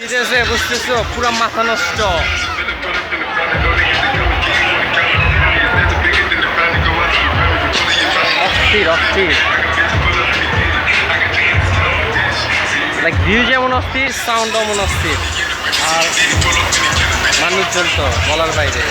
দিতেছে বুঝতেছো, পুরা মাথা নষ্ট। অস্থির অস্থির, লাইক ভিউ যেমন অস্থির, সাউন্ড এমন অস্থির, আর মানুষজন তো বলার বাইরে।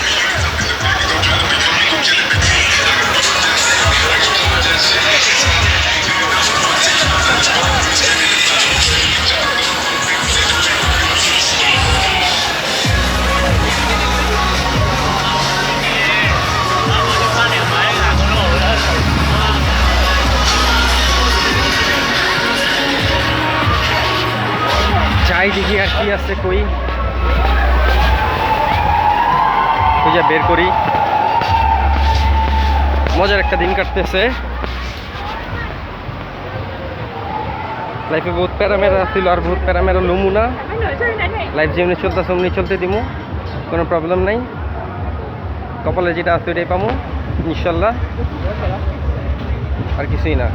যাই দেখি আর কি আছে, কই খুঁজে বের করি। মজার একটা দিন কাটতেছে, লাইফে বহুত প্যারামেরা ছিল আর বহুত প্যারামেরা লমু না। লাইফ যেমনি চলতেছে অমনি চলতে দিমু, কোনো প্রবলেম নাই। কপালে যেটা আছে ওইটাই পামু ইনশাল্লাহ, আর কিছুই না।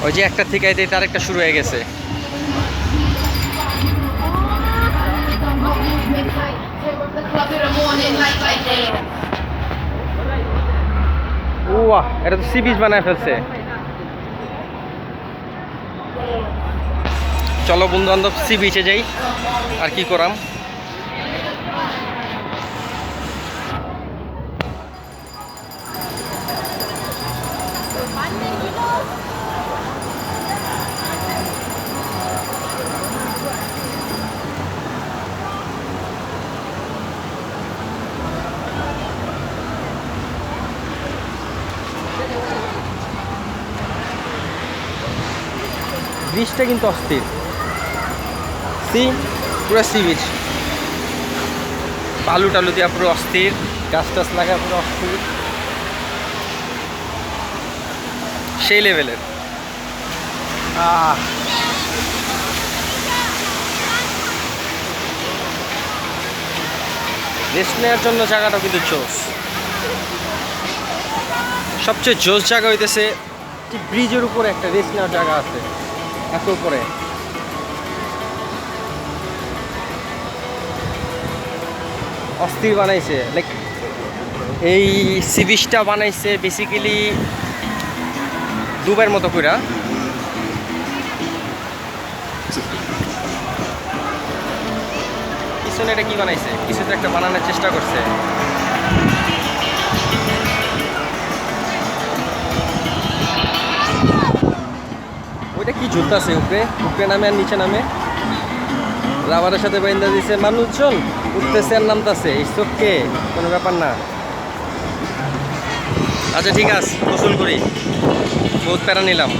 ওই যে একটা থেকে তার একটা শুরু হয়ে গেছে। ওয়াহ, এটা তো সি বিচ বানায় ফেলছে। চলো বন্ধু বান্ধব সি বিচে যাই, আর কি করাম। বিচটা কিন্তু অস্থির, পুরো সি বিচ, বালু টালু দিয়া পুরো অস্থির, গাছ টাছ লাগা পুরো অস্থির, সেই লেভেলের। রেস্ট নেওয়ার জন্য জায়গাটা কিন্তু জোস। সবচেয়ে জোস জায়গা হইতেছে ব্রিজের উপরে একটা রেস্ট নেওয়ার জায়গা আছে, এত উপরে। অস্থির বানাইছে, লাইক এই সি বিচটা বানাইছে বেসিক্যালি দুবাইয়ের মতো কইরা। পিছনে এটা কি বানাইছে, কিছু তো একটা বানানোর চেষ্টা করছে। ওইটা কি ঝুলতেছে, উপরে উপরে নামে আর নিচে নামে, রাবারের সাথে বাইন্দা দিছে। মানুষজন উঠতেছে আর নামতেছে, ইসকে কোনো ব্যাপার না। আচ্ছা ঠিক আছে, গোসল করি, বহুত প্যারা নিলাম।